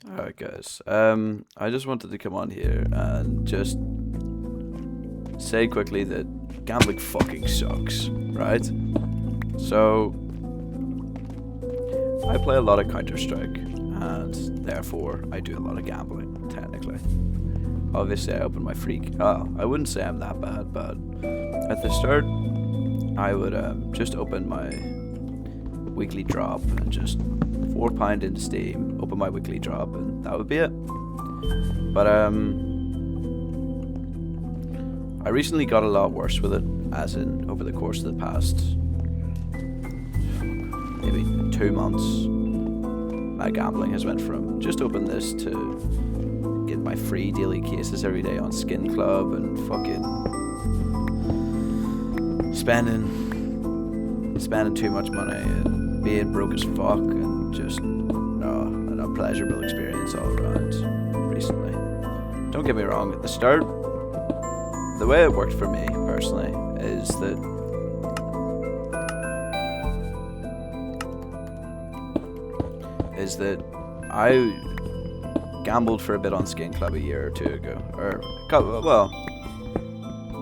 Alright, guys. I just wanted to come on here and just say quickly that gambling fucking sucks, right? So, I play a lot of Counter-Strike, and therefore I do a lot of gambling, technically. Obviously, I open my free. I wouldn't say I'm that bad, but at the start, I would just open my weekly drop and just £4 into Steam, open my weekly drop, and that would be it. But I recently got a lot worse with it, as in over the course of the past maybe 2 months. My gambling has went from just open this to get my free daily cases every day on Skin Club and fucking spending too much money and being broke as fuck and just an unpleasurable experience all around recently. Don't get me wrong, at the start, the way it worked for me personally is that I gambled for a bit on Skin Club a year or two ago, well,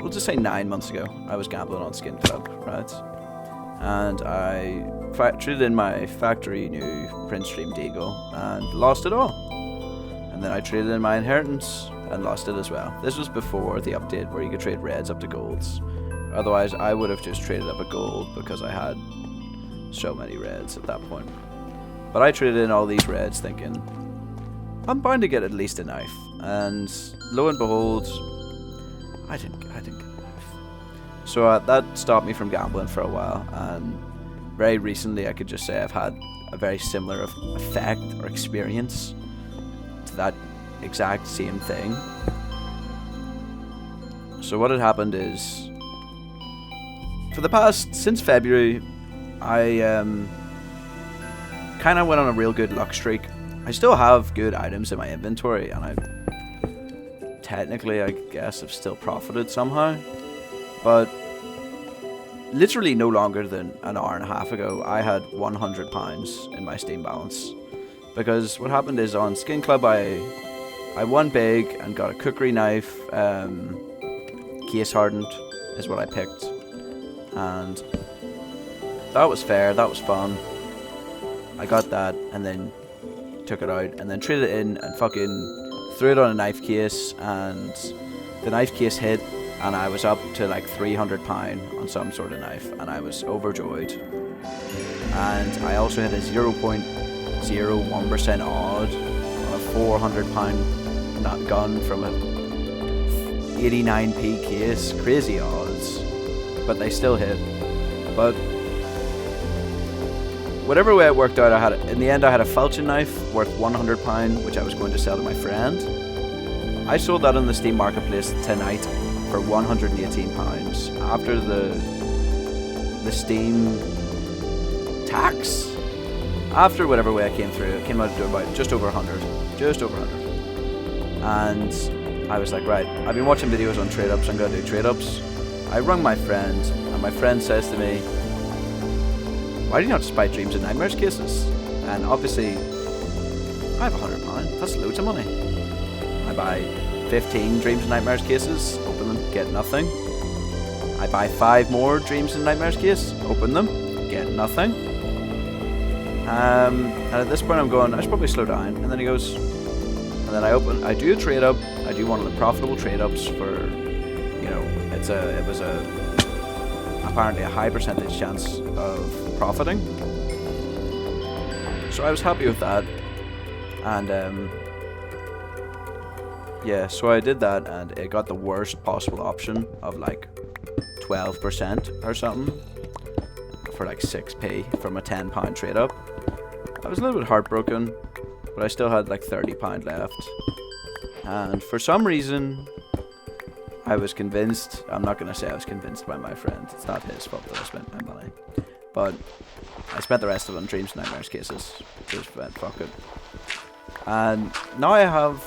we'll just say 9 months ago. I was gambling on Skin Club, right? And I traded in my factory new Prince Streamed Eagle and lost it all. And then I traded in my inheritance and lost it as well. This was before the update where you could trade reds up to golds. Otherwise, I would have just traded up a gold because I had so many reds at that point. But I traded in all these reds thinking, I'm bound to get at least a knife. And lo and behold, I didn't get a knife. So that stopped me from gambling for a while, and very recently I could just say I've had a very similar effect or experience to that exact same thing. So what had happened is, since February, I kind of went on a real good luck streak. I still have good items in my inventory, and I technically, I guess, have still profited somehow. But literally no longer than an hour and a half ago, I had £100 in my Steam balance. Because what happened is on Skin Club, I won big and got a cookery knife, case hardened is what I picked. And that was fair, that was fun. I got that and then took it out and then traded it in and fucking threw it on a knife case, and the knife case hit and I was up to like £300 on some sort of knife and I was overjoyed. And I also had a 0.01% odd on a £400 gun from a 89p case. Crazy odds, but they still hit. But whatever way it worked out, in the end I had a falchion knife worth £100, which I was going to sell to my friend. I sold that on the Steam Marketplace tonight for £118 after the Steam tax. After whatever way I came through, it came out to about just over 100. And I was like, right, I've been watching videos on trade ups, I'm gonna do trade ups. I rung my friend, and my friend says to me, why do you not just buy Dreams and Nightmares cases? And obviously, I have £100, that's loads of money. I buy 15 Dreams and Nightmares cases, open them, get nothing. I buy 5 more Dreams and Nightmares cases, open them, get nothing. And at this point I'm going, I should probably slow down. And then he goes, and then I do a trade up, I do one of the profitable trade ups for, it was apparently a high percentage chance of profiting. So I was happy with that. And yeah, so I did that, and it got the worst possible option of like 12% or something for like 6p from a £10 trade up. I was a little bit heartbroken, but I still had like £30 left. And for some reason, I was convinced. I'm not going to say I was convinced by my friend. It's not his fault that I spent my money. But I spent the rest of it on Dreams and Nightmares cases. Just went, fuck it. And now I have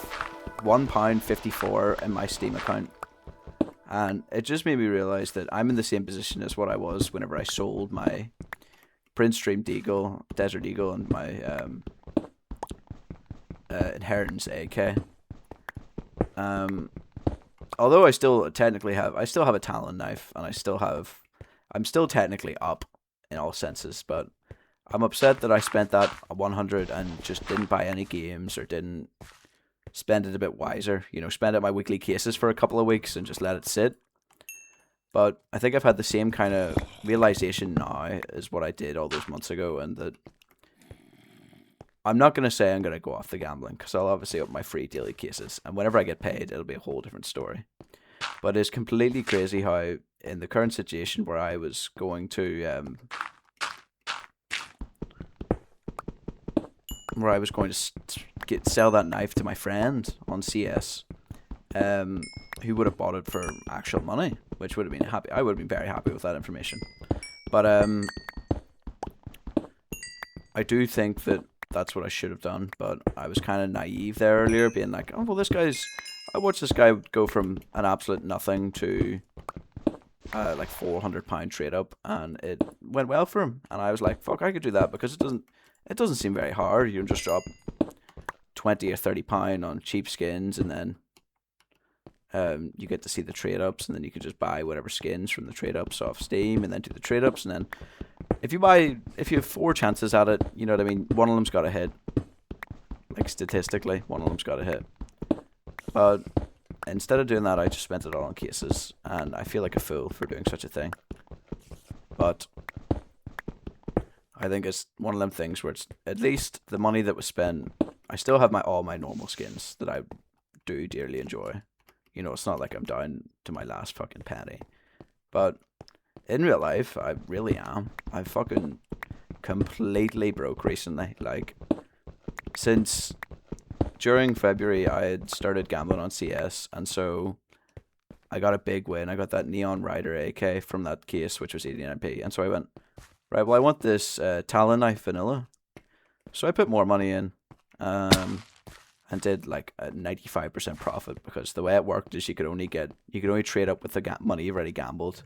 £1.54 in my Steam account. And it just made me realise that I'm in the same position as what I was whenever I sold my Prince Streamed Eagle, Desert Eagle, and my Inheritance AK. Although I still have a Talon knife, and I'm still technically up in all senses, but I'm upset that I spent that 100 and just didn't buy any games or didn't spend it a bit wiser. Spend it my weekly cases for a couple of weeks and just let it sit. But I think I've had the same kind of realization now as what I did all those months ago, and that I'm not going to say I'm going to go off the gambling, because I'll obviously open my free daily cases, and whenever I get paid, it'll be a whole different story. But it's completely crazy how, in the current situation where I was going to sell that knife to my friend on CS, who would have bought it for actual money, which would have been happy. I would have been very happy with that information. But I do think that that's what I should have done. But I was kind of naive there earlier, being like, oh well, I watched this guy go from an absolute nothing to like £400 trade up, and it went well for him. And I was like, fuck, I could do that, because it doesn't seem very hard. You can just drop £20 or £30 on cheap skins, and then you get to see the trade ups, and then you can just buy whatever skins from the trade ups off Steam, and then do the trade ups, and then if you have 4 chances at it, you know what I mean, one of them's got to hit. Like, statistically, one of them's got to hit. But instead of doing that, I just spent it all on cases, and I feel like a fool for doing such a thing. But I think it's one of them things where it's, at least the money that was spent, I still have all my normal skins that I do dearly enjoy. It's not like I'm down to my last fucking penny. But in real life, I really am. I'm fucking completely broke recently. Like, since during February, I had started gambling on CS, and so I got a big win. I got that Neon Rider AK from that case, which was 89p. And so I went, right, well, I want this Talon knife vanilla. So I put more money in, and did like a 95% profit, because the way it worked is you could only trade up with the money you've already gambled.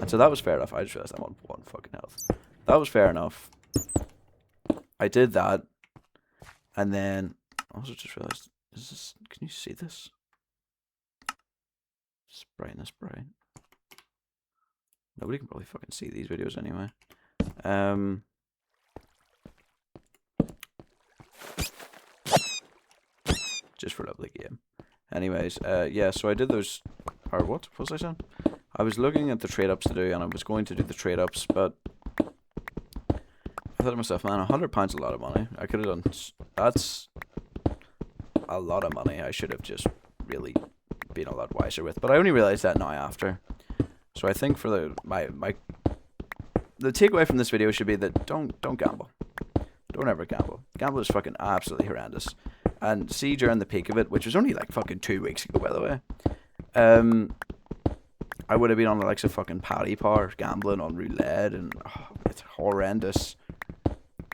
And so that was fair enough. I just realized I'm on 1 fucking health. That was fair enough. I did that, and then I also just realized, can you see this? Brightness bright. Nobody can probably fucking see these videos anyway. Just for a lovely game. Anyways, yeah, so I did those, or what was I saying? I was looking at the trade-ups to do, and I was going to do the trade-ups, but I thought to myself, man, £100 a lot of money. I could have done, that's a lot of money. I should have just really been a lot wiser with, but I only realized that now after. So I think for the takeaway from this video should be that don't gamble. Don't ever gamble. Gamble is fucking absolutely horrendous. And see, during the peak of it, which was only like fucking 2 weeks ago, by the way, I would have been on the likes of fucking Paddy Power, gambling on roulette, and it's horrendous.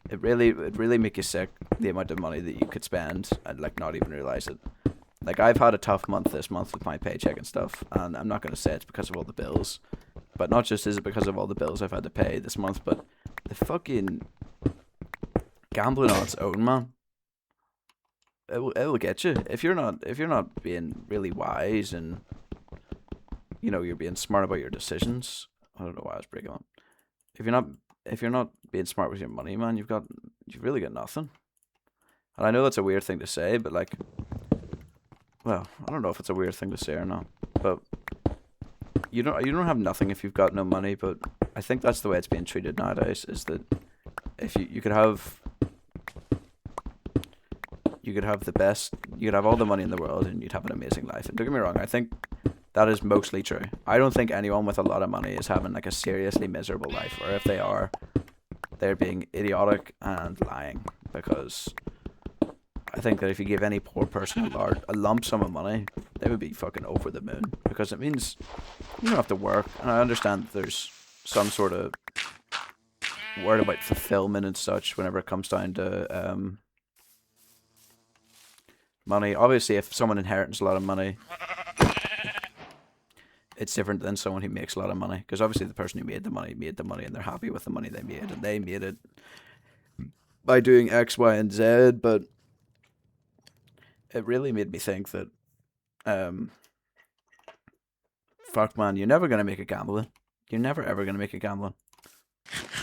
It really make you sick, the amount of money that you could spend and like not even realize it. Like, I've had a tough month this month with my paycheck and stuff, and I'm not going to say it's because of all the bills, but not just is it because of all the bills I've had to pay this month, but the fucking gambling on its own, man. It will get you if you're not being really wise, and you're being smart about your decisions. I don't know why I was breaking on. If you're not being smart with your money, man, you've really got nothing. And I know that's a weird thing to say, but like, well, I don't know if it's a weird thing to say or not, but you don't have nothing if you've got no money. But I think that's the way it's being treated nowadays, is that if you could have all the money in the world and you'd have an amazing life. And don't get me wrong, I think that is mostly true. I don't think anyone with a lot of money is having like a seriously miserable life, or if they are, they're being idiotic and lying, because I think that if you give any poor person a lump sum of money, they would be fucking over the moon, because it means you don't have to work. And I understand that there's some sort of word about fulfillment and such whenever it comes down to money. Obviously, if someone inherits a lot of money, it's different than someone who makes a lot of money, because obviously the person who made the money and they're happy with the money they made, and they made it by doing X, Y, and Z, but it really made me think that, um, fuck man, you're never gonna make it gambling. You're never ever gonna make it gambling.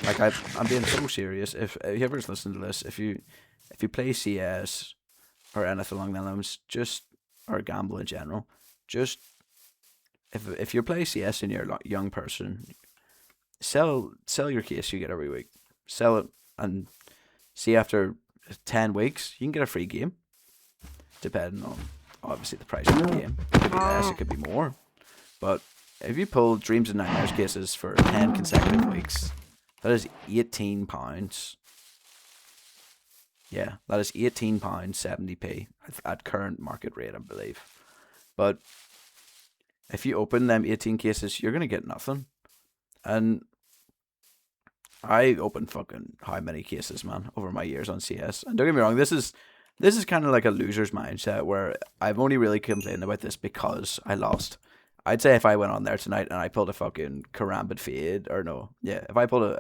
Like I'm being so serious. If whoever's listening to this, if you play CS or anything along that lines, just or gamble in general, just if you play CS and you're a young person, sell your case you get every week. Sell it and see after 10 weeks you can get a free game, depending on obviously the price of the game. It could be less, it could be more. But if you pull Dreams and Nightmares cases for 10 consecutive weeks, that is £18. Yeah, that is £18.70p at current market rate, I believe. But if you open them 18 cases, you're gonna get nothing. And I opened fucking how many cases, man, over my years on CS. And don't get me wrong, this is kind of like a loser's mindset where I've only really complained about this because I lost. I'd say if I went on there tonight and I pulled a fucking karambit fade, or no, yeah, if I pulled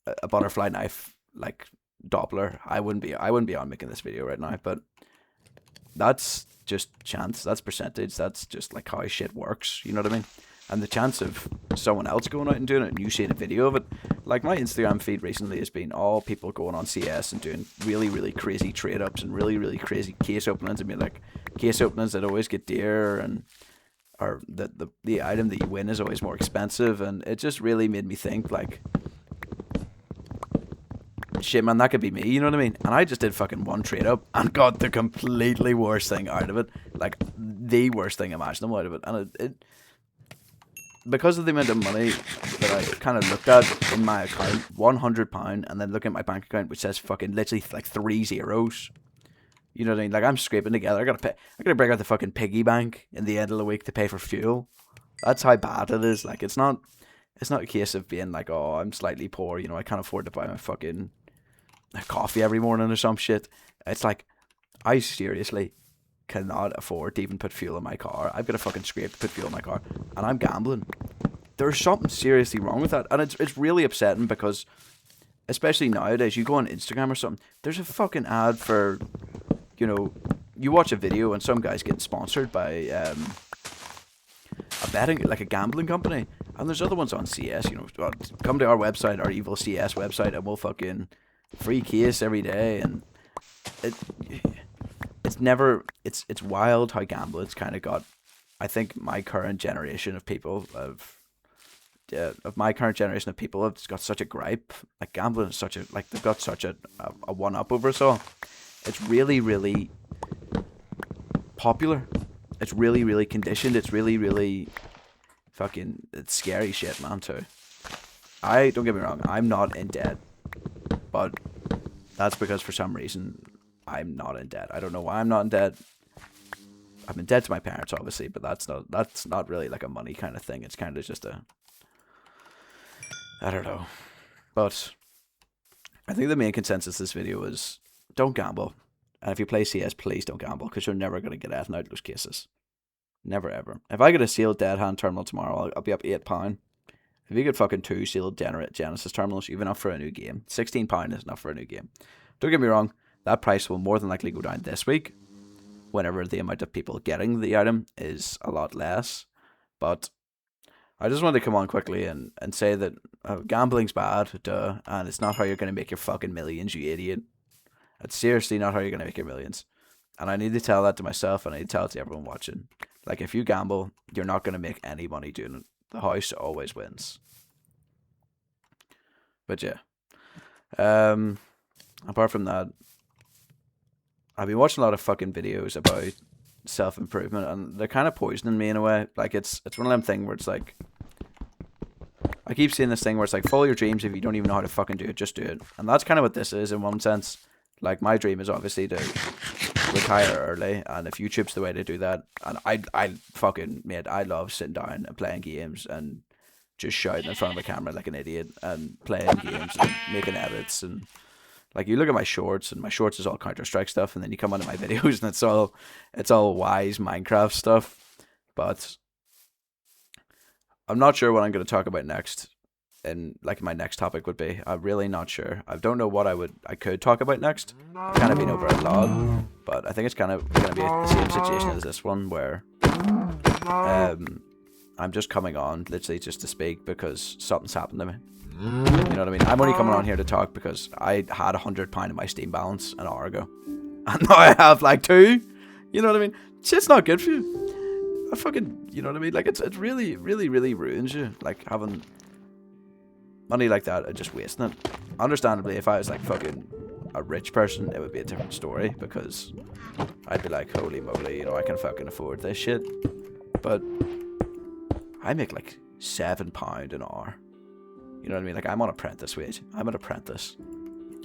a butterfly knife like Doppler, I wouldn't be on making this video right now. But that's just chance. That's percentage. That's just like how shit works. You know what I mean? And the chance of someone else going out and doing it and you seeing a video of it, like my Instagram feed recently has been all people going on CS and doing really, really crazy trade ups and really, really crazy case openings. I mean, like case openings that always get dear, and or the item that you win is always more expensive, and it just really made me think like, shit man, that could be me, you know what I mean? And I just did fucking one trade up and got the completely worst thing out of it, like the worst thing imaginable out of it. And it because of the amount of money that I kind of looked at in my account, £100, and then looking at my bank account which says fucking literally like 3 zeros. You know what I mean? Like I'm scraping together. I gotta break out the fucking piggy bank in the end of the week to pay for fuel. That's how bad it is. Like it's not a case of being like, oh, I'm slightly poor, you know, I can't afford to buy my fucking coffee every morning or some shit. It's like I seriously cannot afford to even put fuel in my car. I've got to fucking scrape to put fuel in my car, and I'm gambling. There's something seriously wrong with that, and it's really upsetting because, especially nowadays, you go on Instagram or something, there's a fucking ad for, you know, you watch a video and some guy's getting sponsored by a betting, like a gambling company, and there's other ones on CS, you know, come to our website, our evil CS website, and we'll fucking free case every day. And it's wild how gambling's kind of got, I think my current generation of people have got such a gripe. Like gambling is such a, like they've got such a one up over us all. It's really, really popular. It's really, really conditioned. It's really, really fucking, it's scary shit, man, too. Don't get me wrong, I'm not in debt, but that's because for some reason I'm not in debt. I don't know why I'm not in debt. I'm in debt to my parents, obviously, but that's not really like a money kind of thing. It's kind of just I don't know. But I think the main consensus of this video is don't gamble. And if you play CS, please don't gamble, because you're never going to get anything out of those cases. Never ever. If I get a sealed Dead Hand terminal tomorrow, I'll be up £8. If you get fucking 2 sealed Genesis terminals, you've enough for a new game. £16 is enough for a new game. Don't get me wrong, that price will more than likely go down this week, whenever the amount of people getting the item is a lot less. But I just wanted to come on quickly and say that gambling's bad, duh, and it's not how you're going to make your fucking millions, you idiot. It's seriously not how you're going to make your millions. And I need to tell that to myself, and I need to tell it to everyone watching. Like, if you gamble, you're not going to make any money doing it. The house always wins. But yeah. Apart from that, I've been watching a lot of fucking videos about self-improvement, and they're kind of poisoning me in a way. Like, it's one of them things where it's like, I keep seeing this thing where it's like, follow your dreams. If you don't even know how to fucking do it, just do it. And that's kind of what this is in one sense. Like, my dream is obviously to retire early, and if YouTube's the way to do that, and I fucking, mate, I love sitting down and playing games and just shouting in front of a camera like an idiot and playing games and making edits. And like, you look at my shorts, and my shorts is all Counter-Strike stuff, and then you come onto my videos and it's all wise Minecraft stuff. But I'm not sure what I'm going to talk about next. in like my next topic would be. I'm really not sure. I don't know what I could talk about next. Kind of been over a lot, but I think it's kind of gonna be the same situation as this one, where I'm just coming on literally just to speak because something's happened to me. You know what I mean? I'm only coming on here to talk because I had £100 in my Steam balance an hour ago, and now I have like 2. You know what I mean? Shit's not good for you. I fucking, you know what I mean? Like it really, really, really ruins you. Like having money like that and just wasting it. Understandably, if I was like fucking a rich person, it would be a different story, because I'd be like, holy moly, you know, I can fucking afford this shit. But I make like £7 an hour. You know what I mean? Like, I'm on apprentice wage. I'm an apprentice.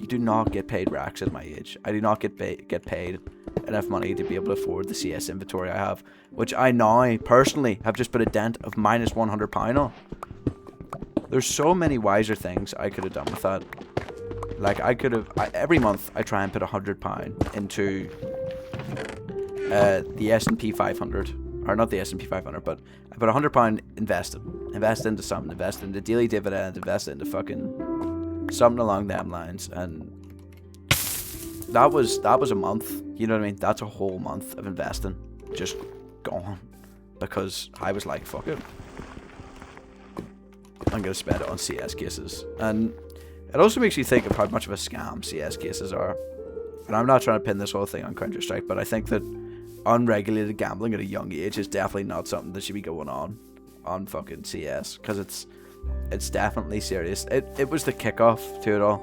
You do not get paid racks at my age. I do not get paid enough money to be able to afford the CS inventory I have, which I now, personally, have just put a dent of minus £100 on. There's so many wiser things I could have done with that. Like, I could have... every month, I try and put £100 into the S&P 500. Or not the S&P 500, but I put £100 invested. Invest into something. Invest into daily dividend. Invest into fucking something along them lines. And that was a month. You know what I mean? That's a whole month of investing just gone, because I was like, fuck it, I'm gonna spend it on CS cases. And it also makes you think of how much of a scam CS cases are. And I'm not trying to pin this whole thing on Counter-Strike, but I think that unregulated gambling at a young age is definitely not something that should be going on fucking CS, because it's definitely serious. It was the kickoff to it all.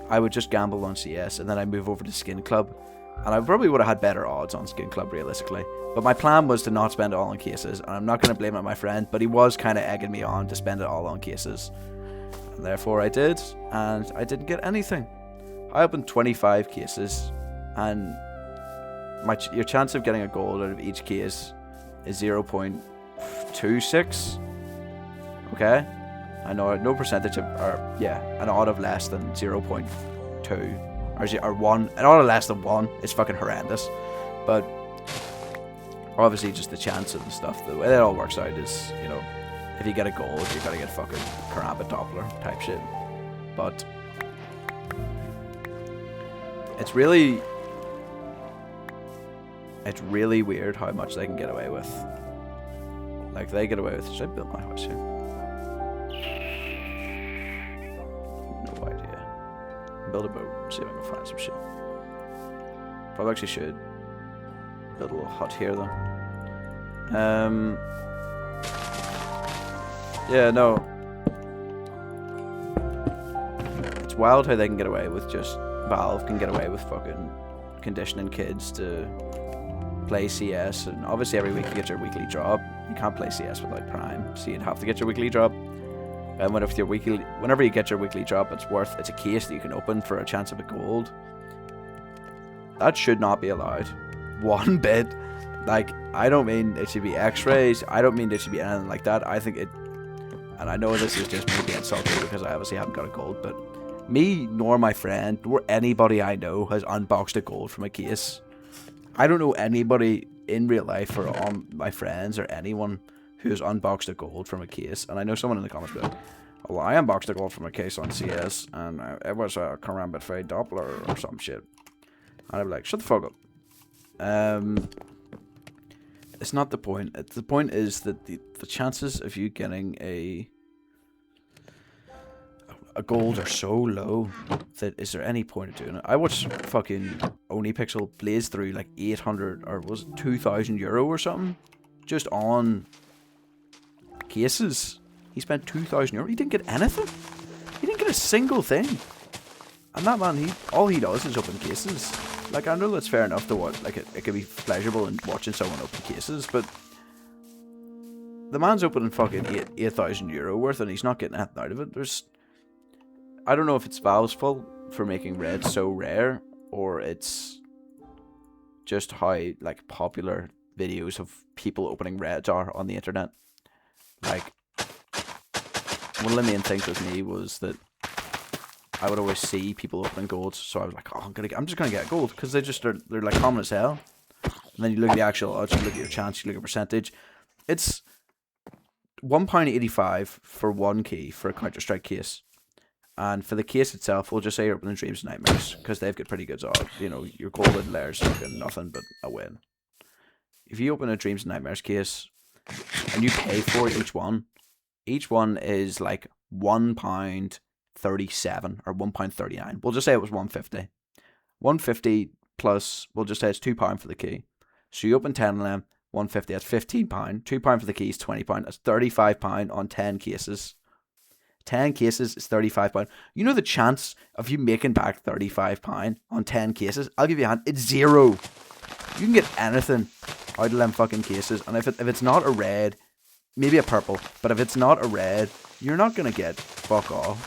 I would just gamble on CS, and then I move over to Skin Club, and I probably would have had better odds on Skin Club realistically. But my plan was to not spend it all on cases, and I'm not going to blame it on my friend, but he was kind of egging me on to spend it all on cases. And therefore I did, and I didn't get anything. I opened 25 cases, and your chance of getting a gold out of each case is 0.26. Okay? I know no percentage of, or yeah, an odd of less than 0.2 or 1. An odd of less than 1 is fucking horrendous. But obviously just the chance and stuff, the way it all works out is, you know, if you get a gold, you gotta get fucking Karambit Doppler type shit. But it's really weird how much they can get away with. Like, they get away with... Should I build my house here? No idea. Build a boat, see if I can find some shit. Probably actually should build a little hut here though. Yeah, no. It's wild how they can get away with just... Valve can get away with fucking conditioning kids to play CS, and obviously every week you get your weekly drop. You can't play CS without Prime, so you'd have to get your weekly drop. And whenever you get your weekly drop, it's a case that you can open for a chance of a gold. That should not be allowed. One bit. Like, I don't mean it should be X-rays. I don't mean it should be anything like that. I think it, and I know this is just me being salty because I obviously haven't got a gold, but me nor my friend nor anybody I know has unboxed a gold from a case. I don't know anybody in real life or on my friends or anyone who's unboxed a gold from a case. And I know someone in the comments will be like, well, I unboxed a gold from a case on CS, and it was a Karambit Fade Doppler or some shit. And I'd be like, shut the fuck up. It's not the point. The point is that the chances of you getting a gold are so low that is there any point of doing it? I watched fucking OniPixel blaze through like 800 or was it 2,000 euro or something just on cases. He spent 2,000 euro. He didn't get anything. He didn't get a single thing. And that man, all he does is open cases. Like, I know that's fair enough to watch. Like, it can be pleasurable in watching someone open cases, but the man's opening fucking 8,000 euro worth, and he's not getting anything out of it. I don't know if it's Valve's fault for making red so rare, or it's just how like popular videos of people opening reds are on the internet. Like, one of the main things with me was that I would always see people opening golds, so I was like, oh, I'm just gonna get a gold, because they're like common as hell. And then you look at the actual odds, you look at your chance, you look at percentage. It's £1.85 for one key for a Counter-Strike case. And for the case itself, we'll just say you're opening Dreams and Nightmares, because they've got pretty good odds. You know, your golden layers fucking nothing but a win. If you open a Dreams and Nightmares case, and you pay for each one is like £1.37 or £1.39. We'll just say it was £1.50. £1.50 plus, we'll just say it's £2 for the key. So you open 10 of them, £1.50, that's £15. £2 for the keys, £20. That's £35 on 10 cases. 10 cases is £35. You know the chance of you making back £35 on 10 cases? I'll give you a hand. It's 0. You can get anything out of them fucking cases. And if it's not a red, maybe a purple. But if it's not a red, you're not going to get fuck all.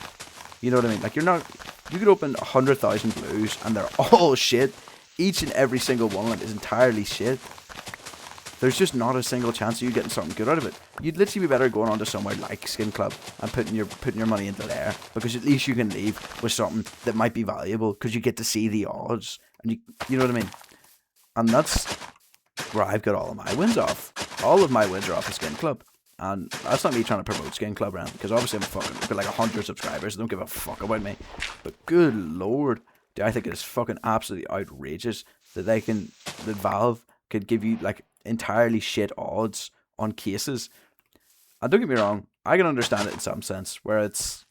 You know what I mean? Like, you could open 100,000 blues and they're all shit. Each and every single one of them is entirely shit. There's just not a single chance of you getting something good out of it. You'd literally be better going on to somewhere like Skin Club and putting your money into there, because at least you can leave with something that might be valuable, because you get to see the odds, and you know what I mean. And that's where I've got all of my wins off. All of my wins are off of Skin Club, and that's not me trying to promote Skin Club around, because obviously I've got like 100 subscribers. They don't give a fuck about me. But good lord, dude, I think it is fucking absolutely outrageous that Valve could give you like entirely shit odds on cases. And don't get me wrong, I can understand it in some sense, where it's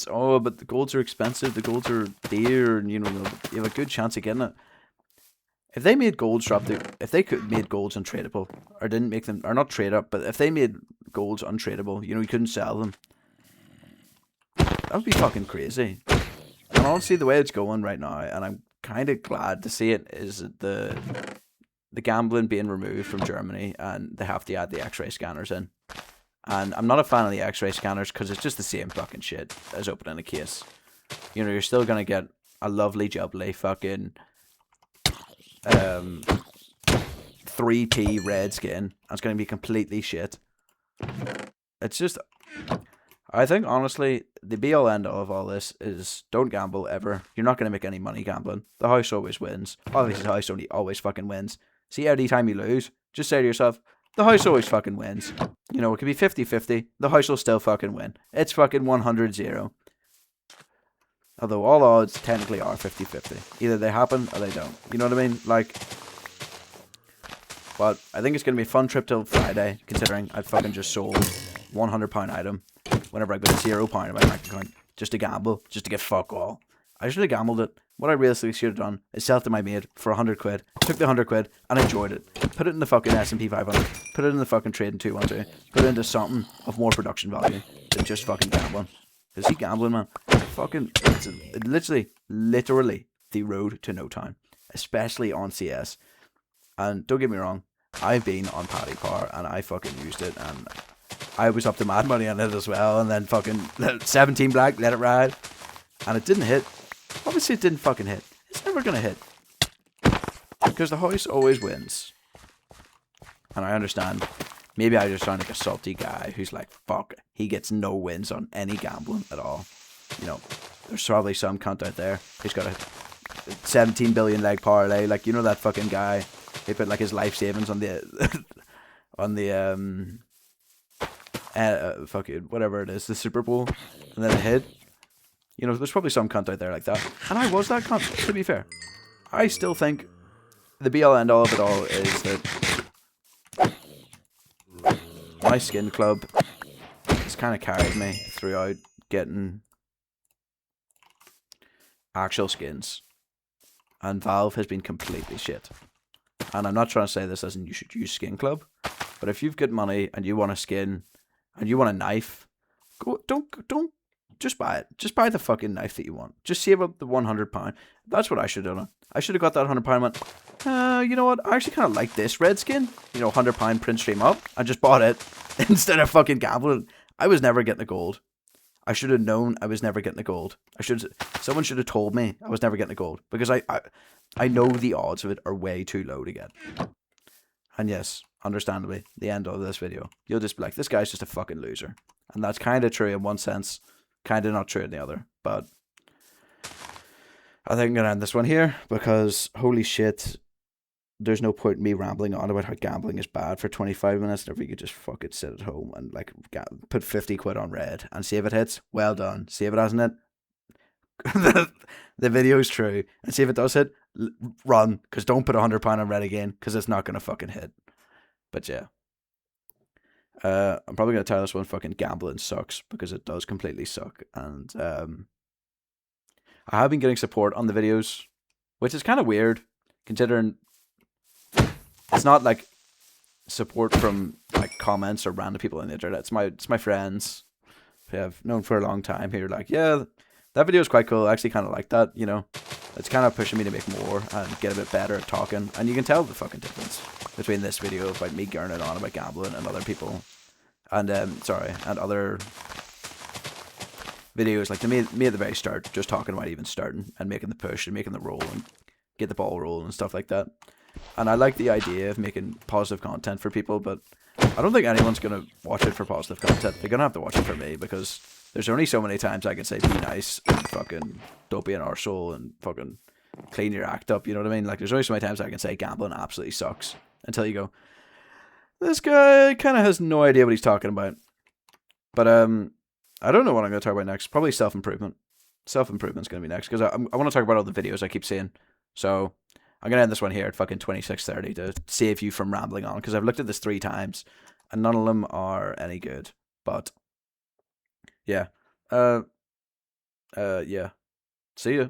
oh, but the golds are expensive, the golds are dear, and you have a good chance of getting it. If they made golds if they could made golds untradeable, or didn't make them, or not trade up, but if they made golds untradeable, you couldn't sell them, that would be fucking crazy. And honestly, the way it's going right now, and I'm kind of glad to see it, is the gambling being removed from Germany, and they have to add the X-ray scanners in. And I'm not a fan of the X-ray scanners, because it's just the same fucking shit as opening a case. You're still gonna get a lovely jubbly fucking 3p red skin, and it's gonna be completely shit. It's just, I think honestly, the be-all end-all of all this is don't gamble ever. You're not gonna make any money gambling. The house always wins. Obviously, the house always fucking wins. See, every time you lose, just say to yourself, the house always fucking wins. It could be 50-50. The house will still fucking win. It's fucking 100-0. Although all odds technically are 50-50. Either they happen or they don't. You know what I mean? Like, but I think it's going to be a fun trip till Friday, considering I fucking just sold £100 item whenever I got £0 in my bank account, just to gamble, just to get fuck all. I should have gambled it. What I realistically should have done is sell it to my mate for £100, took the £100 and enjoyed it. Put it in the fucking S&P 500, put it in the fucking Trading 212, put it into something of more production value than just fucking gambling. Because see, gambling, man, it's literally the road to no time, especially on CS. And don't get me wrong, I've been on Paddy Power and I fucking used it, and I was up to mad money on it as well, and then fucking 17 black, let it ride, and it didn't hit. Obviously it didn't fucking hit. It's never gonna hit, because the house always wins. And I understand, maybe I just sound like a salty guy who's like, fuck, he gets no wins on any gambling at all. There's probably some cunt out there who's got a 17 billion leg parlay, like, that fucking guy. He put like his life savings on the fucking whatever it is, the Super Bowl, and then it hit. There's probably some cunt out there like that, and I was that cunt, to be fair. I still think the be-all end-all of it all is that my Skin Club has kind of carried me throughout getting actual skins, and Valve has been completely shit. And I'm not trying to say this as in you should use Skin Club, but if you've got money and you want a skin and you want a knife, don't just buy it. Just buy the fucking knife that you want. Just save up the £100. That's what I should have done. I should have got that £100 and went, you know what? I actually kind of like this red skin. £100 print stream up. I just bought it instead of fucking gambling. I was never getting the gold. I should have known I was never getting the gold. Someone should have told me I was never getting the gold, because I know the odds of it are way too low to get. And yes, understandably, the end of this video, you'll just be like, this guy's just a fucking loser. And that's kind of true in one sense, kind of not true in the other. But I think I'm going to end this one here, because holy shit, there's no point in me rambling on about how gambling is bad for 25 minutes. And if you could just fucking sit at home and like put 50 quid on red and see if it hits, well done. See if it hasn't hit, the video's true. And see if it does hit, run, because don't put £100 on red again, because it's not gonna fucking hit. But yeah, I'm probably gonna tell this one fucking gambling sucks, because it does completely suck. And I have been getting support on the videos, which is kind of weird, considering it's not like support from like comments or random people on the internet. It's my friends who I've known for a long time who are like, yeah, that video is quite cool. I actually kind of like that. You know, it's kind of pushing me to make more and get a bit better at talking. And you can tell the fucking difference between this video about me gurning on about gambling and other people, and and other videos like me at the very start, just talking about even starting and making the push and making the roll and get the ball rolling and stuff like that. And I like the idea of making positive content for people, but I don't think anyone's going to watch it for positive content. They're going to have to watch it for me, because there's only so many times I can say be nice and fucking don't be an arsehole and fucking clean your act up, you know what I mean? Like, there's only so many times I can say gambling absolutely sucks until you go, this guy kind of has no idea what he's talking about. But I don't know what I'm going to talk about next. Probably self-improvement. Self-improvement's going to be next, because I want to talk about all the videos I keep seeing. So I'm going to end this one here at fucking 26:30 to save you from rambling on, because I've looked at this 3 times and none of them are any good. But yeah. Yeah. See ya.